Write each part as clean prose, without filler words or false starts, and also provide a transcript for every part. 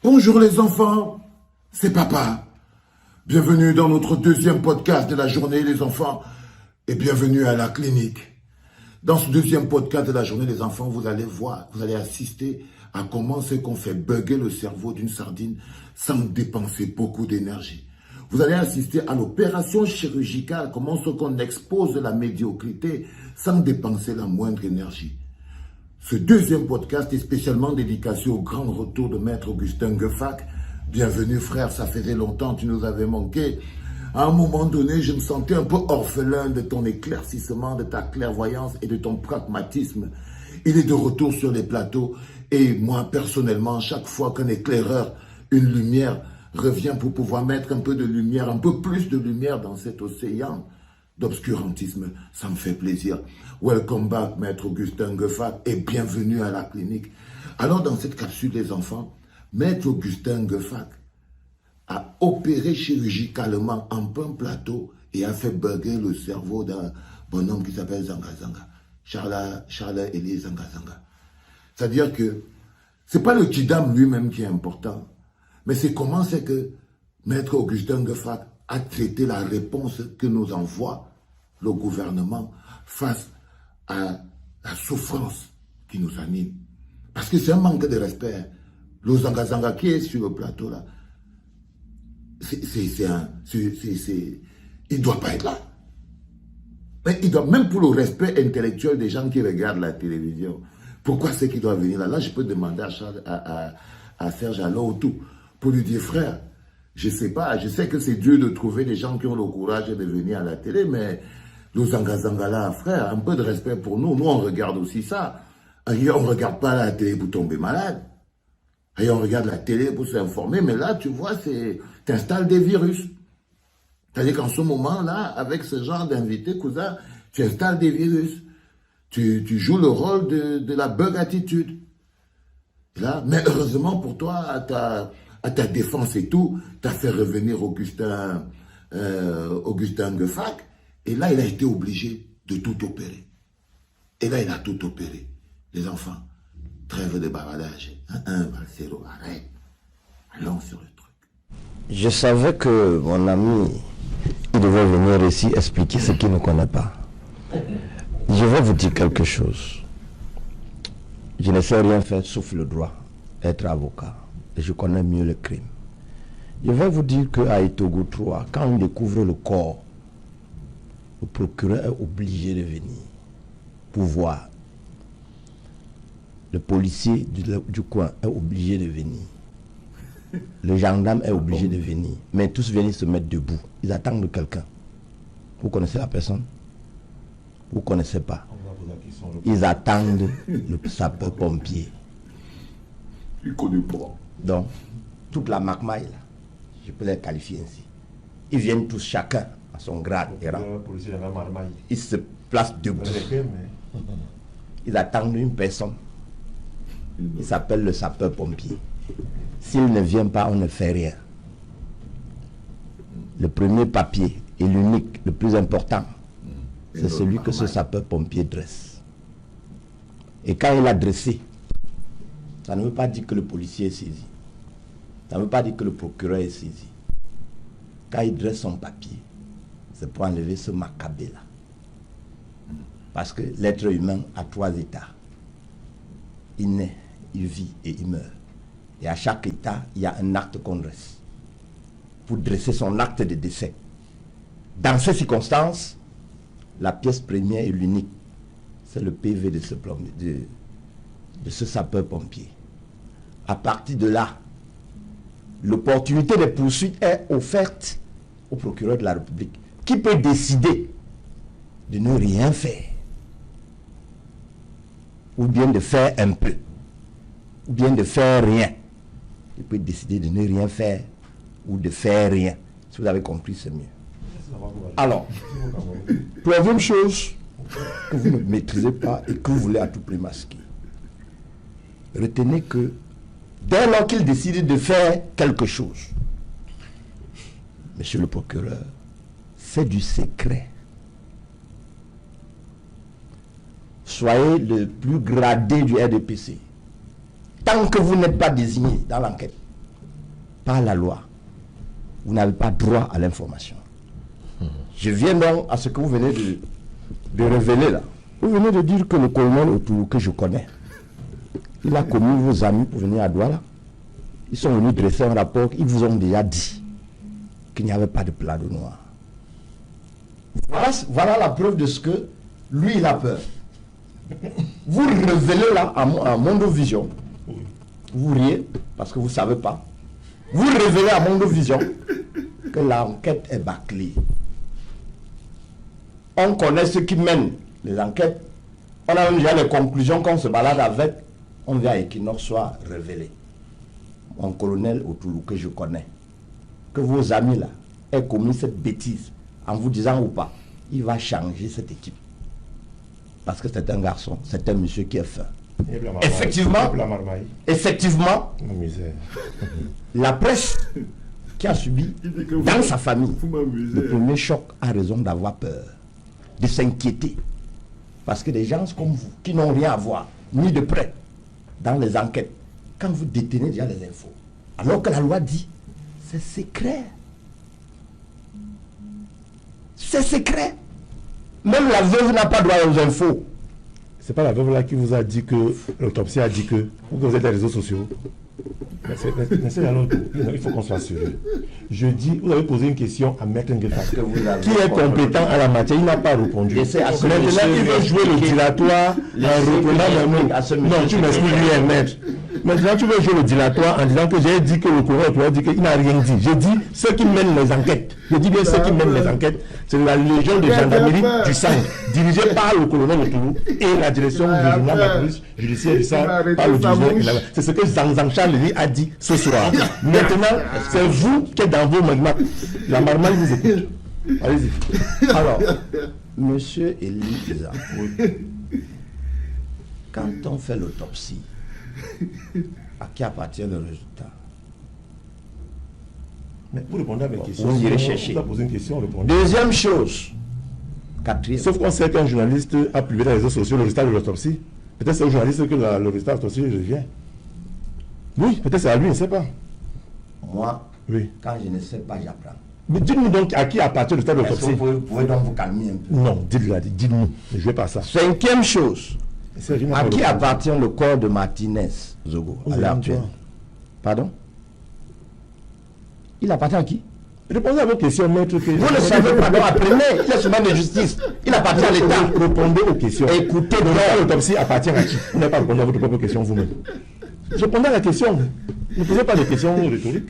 Bonjour les enfants, c'est papa. Bienvenue dans notre deuxième podcast de la journée les enfants et bienvenue à la clinique. Dans ce deuxième podcast de la journée les enfants, vous allez voir, vous allez assister à comment c'est qu'on fait bugger le cerveau d'une sardine sans dépenser beaucoup d'énergie. Vous allez assister à l'opération chirurgicale, comment ce qu'on expose la médiocrité sans dépenser la moindre énergie. Ce deuxième podcast est spécialement dédicacé au grand retour de Maître Augustin Gueffac. Bienvenue frère, ça faisait longtemps, tu nous avais manqué. À un moment donné, je me sentais un peu orphelin de ton éclaircissement, de ta clairvoyance et de ton pragmatisme. Il est de retour sur les plateaux et moi personnellement, chaque fois qu'un éclaireur, une lumière revient pour pouvoir mettre un peu de lumière, un peu plus de lumière dans cet océan d'obscurantisme, ça me fait plaisir. Welcome back, Maître Augustin Gueffac, et bienvenue à la clinique. Alors, dans cette capsule, les enfants, Maître Augustin Gueffac a opéré chirurgicalement en plein plateau et a fait bugger le cerveau d'un bonhomme qui s'appelle Zanga Zanga. Charles Élie Zanga Zanga. C'est-à-dire que c'est pas le Kidam lui-même qui est important, mais c'est comment c'est que Maître Augustin Gueffac a traité la réponse que nous envoie le gouvernement face à la souffrance qui nous anime. Parce que c'est un manque de respect. Le Zanga Zanga qui est sur le plateau là, il ne doit pas être là. Mais il doit, même pour le respect intellectuel des gens qui regardent la télévision, pourquoi c'est qu'il doit venir là? Là, je peux demander à Serge Allot tout pour lui dire, frère, je sais pas, je sais que c'est dur de trouver des gens qui ont le courage de venir à la télé, mais le Zanga Zanga là, frère, un peu de respect pour nous. Nous, on regarde aussi ça. On ne regarde pas la télé pour tomber malade. Et on regarde la télé pour s'informer, mais là, tu vois, tu installes des virus. C'est-à-dire qu'en ce moment-là, avec ce genre d'invité, cousin, tu installes des virus. Tu joues le rôle de la bug attitude. Là, mais heureusement pour toi, à ta défense et tout, tu as fait revenir Augustin Gueffac, et là, il a été obligé de tout opérer. Et là, il a tout opéré. Les enfants, trêve de bavardage. Valsero, arrête. Allons sur le truc. Je savais que mon ami, il devait venir ici expliquer ce qu'il ne connaît pas. Je vais vous dire quelque chose. Je ne sais rien faire sauf le droit, être avocat. Et je connais mieux le crime. Je vais vous dire qu'à Itogo 3, quand on découvre le corps, le procureur est obligé de venir pour voir. Le policier du coin est obligé de venir. Le gendarme est obligé de venir. Mais tous viennent se mettre debout. Ils attendent quelqu'un. Vous connaissez la personne? Vous ne connaissez pas. Ils attendent le sapeur-pompier. Il ne connaît pas. Donc, toute la marmaille, là, je peux les qualifier ainsi. Ils viennent tous chacun à son grade et rang. Ils se placent debout. Ils attendent une personne. Il s'appelle le sapeur-pompier. S'il ne vient pas, on ne fait rien. Le premier papier et l'unique, le plus important, c'est celui que ce sapeur-pompier dresse. Et quand il a dressé, ça ne veut pas dire que le policier est saisi. Ça ne veut pas dire que le procureur est saisi. Quand il dresse son papier, c'est pour enlever ce macabé-là. Parce que l'être humain a 3 états. Il naît, il vit et il meurt. Et à chaque état, il y a un acte qu'on dresse. Pour dresser son acte de décès. Dans ces circonstances, la pièce première et l'unique, c'est le PV de ce sapeur-pompier. À partir de là, l'opportunité de poursuite est offerte au procureur de la République, qui peut décider de ne rien faire, ou bien de faire un peu, ou bien de faire rien. Il peut décider de ne rien faire, ou de faire rien. Si vous avez compris, c'est mieux. Alors, troisième chose que vous ne maîtrisez pas et que vous voulez à tout prix masquer. Retenez que dès lors qu'il décide de faire quelque chose, monsieur le procureur, c'est du secret. Soyez le plus gradé du RDPC. Tant que vous n'êtes pas désigné dans l'enquête, par la loi, vous n'avez pas droit à l'information. Je viens donc à ce que vous venez de révéler là. Vous venez de dire que le colonel Autour, que je connais, il a commis vos amis pour venir à Douala. Ils sont venus dresser un rapport, ils vous ont déjà dit qu'il n'y avait pas de plan de noir. Voilà la preuve de ce que lui, il a peur. Vous révélez là à Mondovision. Vous riez parce que vous ne savez pas. Vous révélez à Mondovision que l'enquête est bâclée. On connaît ceux qui mènent les enquêtes. On a même déjà les conclusions qu'on se balade avec. On vient à Equinox soit révélé. Mon colonel Autoulou que je connais, que vos amis là aient commis cette bêtise en vous disant ou pas, il va changer cette équipe. Parce que c'est un garçon, c'est un monsieur qui est fin. Effectivement, la presse qui a subi dans sa famille le premier choc a raison d'avoir peur, de s'inquiéter. Parce que des gens comme vous, qui n'ont rien à voir, ni de près, dans les enquêtes, quand vous détenez déjà les infos, alors que la loi dit, c'est secret. C'est secret. Même la veuve n'a pas droit aux infos. C'est pas la veuve là qui vous a dit que l'autopsie a dit que vous êtes les réseaux sociaux. Mais c'est à l'autre. Il faut qu'on soit sérieux. Je dis, vous avez posé une question à Maître Nguefa, qui est compétent à la matière. Il n'a pas répondu. Maintenant, il veut jouer le dilatoire en reprenant non, tu m'expliques lui est maître. Maintenant, tu veux jouer le dilatoire en disant que j'ai dit que le colonel dit qu'il n'a rien dit. J'ai dit ceux qui mènent les enquêtes. Je dis bien ceux qui mènent les enquêtes. C'est la légion de gendarmerie du sang, dirigée par le colonel Autoulou et la direction régionale de la police judiciaire du sang par le directeur. C'est ce que Zang Charles a dit ce soir. Maintenant, c'est vous qui êtes dans vos magmas. La marmaille vous écoute. Allez-y. Alors, monsieur Elie Isa, quand on fait l'autopsie, à qui appartient le résultat? Mais vous répondez à mes questions. Vous irez chercher. Vous avez posé une question, répondez. Deuxième chose, quatrième. Sauf qu'on sait qu'un journaliste a publié dans les réseaux sociaux le résultat de l'autopsie. Peut-être c'est au journaliste que le résultat de l'autopsie revient. Oui, peut-être c'est à lui, je ne sais pas. Moi, oui. Quand je ne sais pas, j'apprends. Mais dites-nous donc à qui appartient le résultat de l'autopsie. Vous pouvez donc vous calmer un peu. Non, dites-nous. Ne jouez pas ça. Cinquième chose. À qui appartient le corps de Martinez Zogo à l'heure actuelle? Pardon? Il appartient à qui? Répondez à vos questions, maître. Vous ne savez pas, donc apprenez. Il est souvent de justice. Il appartient à l'État. Répondez aux questions. Écoutez, l'autopsie appartient à qui? Vous n'avez pas répondu à votre propre question vous-même. Répondez à la question. Ne posez pas de questions rhétoriques.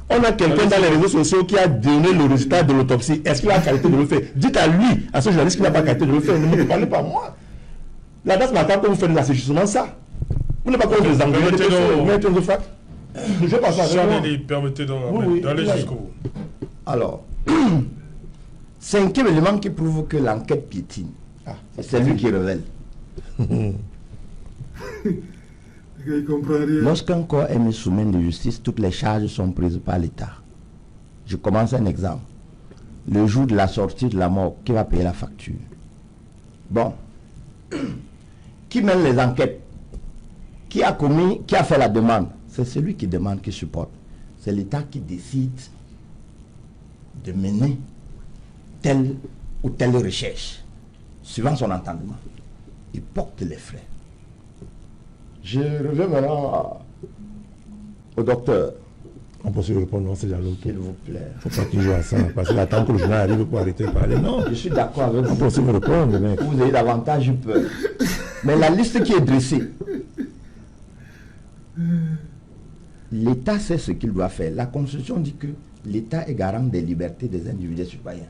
On a quelqu'un dans les réseaux sociaux qui a donné le résultat de l'autopsie. Est-ce qu'il a la qualité de le faire? Dites à lui, à ce journaliste qui n'a pas la qualité de le faire. Ne me parlez pas à moi. La date matin que vous faites là, c'est justement ça. Vous n'êtes pas contre les Anglais, de fac. Je vais pas ça. Permettez d'aller jusqu'au bout. Alors, cinquième élément qui prouve que l'enquête piétine, c'est lui qui révèle. Lorsqu'un corps est mis sous main de justice, toutes les charges sont prises par l'État. Je commence un exemple. Le jour de la sortie de la mort, qui va payer la facture? Bon. Qui mène les enquêtes? Qui a fait la demande? C'est celui qui demande, qui supporte. C'est l'État qui décide de mener telle ou telle recherche, suivant son entendement. Il porte les frais. Je reviens maintenant au docteur. On peut se répondre, non, c'est dans l'autre. S'il vous plaît. Il ne faut pas qu'il joue à ça, parce qu'il attend que le journal arrive pour arrêter de parler. Non. Je suis d'accord avec vous. On peut aussi me répondre, mec. Vous avez davantage peur. Mais la liste qui est dressée, l'État sait ce qu'il doit faire. La Constitution dit que l'État est garant des libertés des individus citoyens.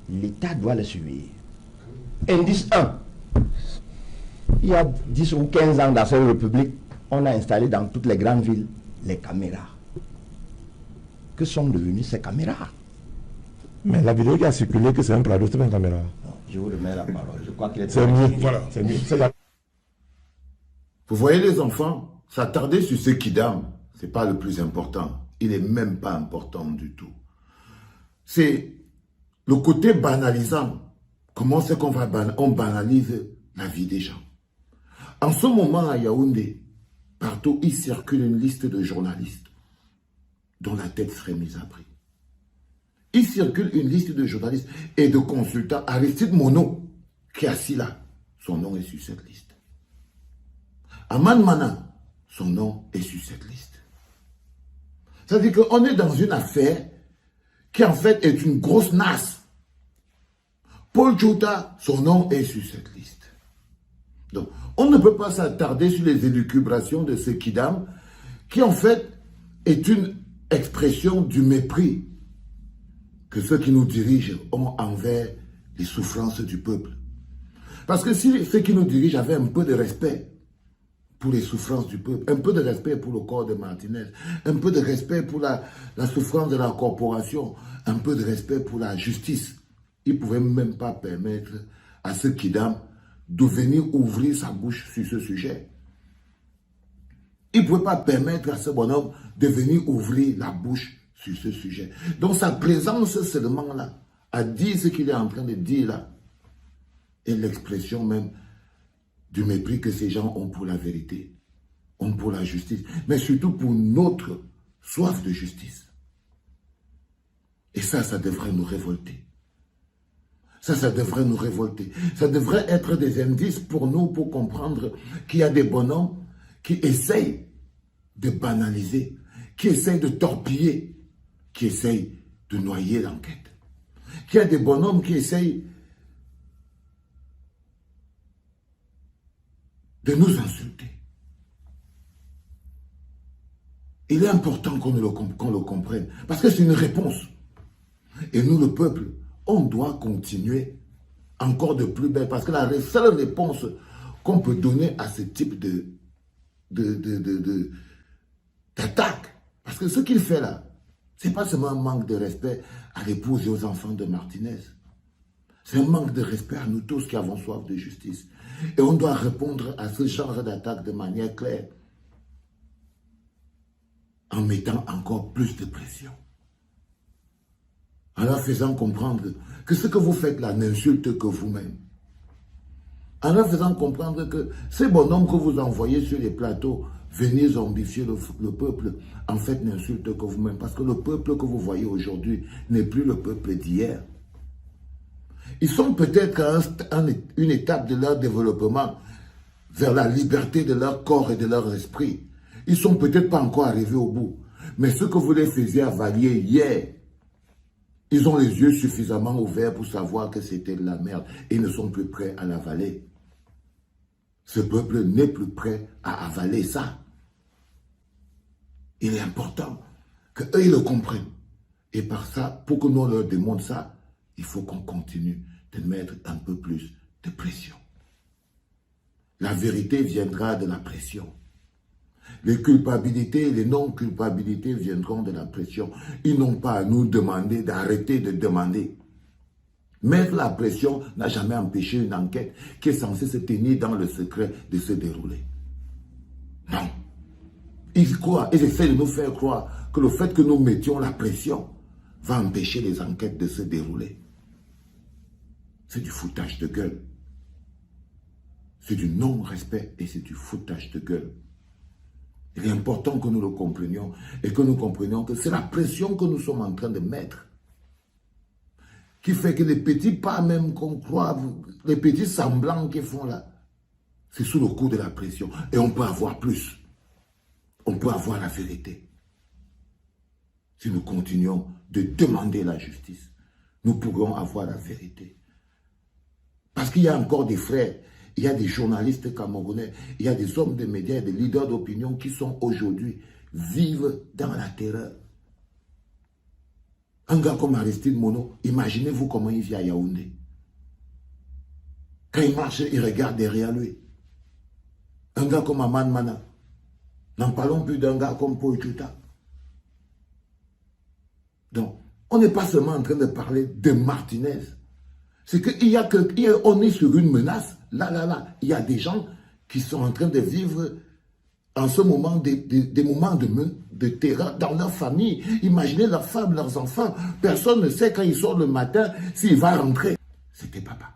L'État doit les suivre. Indice 1. Il y a 10 ou 15 ans dans cette République, on a installé dans toutes les grandes villes les caméras. Que sont devenues ces caméras? Mais la vidéo qui a circulé, que c'est un Prado, c'est pas une caméra. Non, je vous remets la parole. Je crois qu'il est... C'est mieux. Voilà. C'est mieux. Vous voyez les enfants, s'attarder sur ce kidam, ce n'est pas le plus important. Il n'est même pas important du tout. C'est le côté banalisant. Comment c'est on banalise la vie des gens? En ce moment, à Yaoundé, partout, il circule une liste de journalistes dont la tête serait mise à prix. Il circule une liste de journalistes et de consultants. Aristide Monod, qui est assis là, son nom est sur cette liste. Aman Mana, son nom est sur cette liste. C'est-à-dire qu'on est dans une affaire qui en fait est une grosse nasse. Paul Tchouta, son nom est sur cette liste. Donc, on ne peut pas s'attarder sur les élucubrations de ce Kidam, qui en fait est une expression du mépris que ceux qui nous dirigent ont envers les souffrances du peuple. Parce que si ceux qui nous dirigent avaient un peu de respect pour les souffrances du peuple, un peu de respect pour le corps de Martinez, un peu de respect pour la souffrance de la corporation, un peu de respect pour la justice, ils ne pouvaient même pas permettre à ce Kidam de venir ouvrir sa bouche sur ce sujet. Il ne pouvait pas permettre à ce bonhomme de venir ouvrir la bouche sur ce sujet. Donc sa présence seulement là, à dire ce qu'il est en train de dire là, est l'expression même du mépris que ces gens ont pour la vérité, ont pour la justice, mais surtout pour notre soif de justice. Et ça devrait nous révolter. Ça devrait nous révolter. Ça devrait être des indices pour nous, pour comprendre qu'il y a des bonhommes qui essayent de banaliser, qui essayent de torpiller, qui essayent de noyer l'enquête. Qu'il y a des bonhommes qui essayent de nous insulter. Il est important qu'on le comprenne, parce que c'est une réponse. Et nous, le peuple, on doit continuer encore de plus belle, parce que la seule réponse qu'on peut donner à ce type d'attaque, parce que ce qu'il fait là, ce n'est pas seulement un manque de respect à l'épouse et aux enfants de Martinez. C'est un manque de respect à nous tous qui avons soif de justice. Et on doit répondre à ce genre d'attaque de manière claire, en mettant encore plus de pression. En leur faisant comprendre que ce que vous faites là n'insulte que vous-même. En leur faisant comprendre que ces bonhommes que vous envoyez sur les plateaux, venez zombifier le peuple, en fait n'insulte que vous-même. Parce que le peuple que vous voyez aujourd'hui n'est plus le peuple d'hier. Ils sont peut-être à une étape de leur développement vers la liberté de leur corps et de leur esprit. Ils ne sont peut-être pas encore arrivés au bout. Mais ce que vous les faisiez avaler hier, ils ont les yeux suffisamment ouverts pour savoir que c'était de la merde et ne sont plus prêts à l'avaler. Ce peuple n'est plus prêt à avaler ça. Il est important qu'eux ils le comprennent. Et par ça, pour que nous leur démontre ça, il faut qu'on continue de mettre un peu plus de pression. La vérité viendra de la pression. Les culpabilités et les non-culpabilités viendront de la pression. Ils n'ont pas à nous demander d'arrêter de demander. Mettre la pression n'a jamais empêché une enquête qui est censée se tenir dans le secret de se dérouler. Non. Ils essaient de nous faire croire que le fait que nous mettions la pression va empêcher les enquêtes de se dérouler. C'est du foutage de gueule. C'est du non-respect et c'est du foutage de gueule. Il est important que nous le comprenions et que nous comprenions que c'est la pression que nous sommes en train de mettre qui fait que les petits pas même qu'on croit, les petits semblants qu'ils font là, c'est sous le coup de la pression. Et on peut avoir plus. On peut avoir la vérité. Si nous continuons de demander la justice, nous pourrons avoir la vérité. Parce qu'il y a encore des frères, il y a des journalistes camerounais, il y a des hommes de médias, des leaders d'opinion qui sont aujourd'hui, vivent dans la terreur. Un gars comme Aristide Monod, imaginez-vous comment il vit à Yaoundé. Quand il marche, il regarde derrière lui. Un gars comme Aman Mana. N'en parlons plus d'un gars comme Paul Tchouta. Donc, on n'est pas seulement en train de parler de Martinez. C'est qu'on est sur une menace. Là. Il y a des gens qui sont en train de vivre en ce moment des moments de terreur dans leur famille. Imaginez leurs femmes, leurs enfants. Personne ne sait quand ils sortent le matin s'il va rentrer. C'était papa.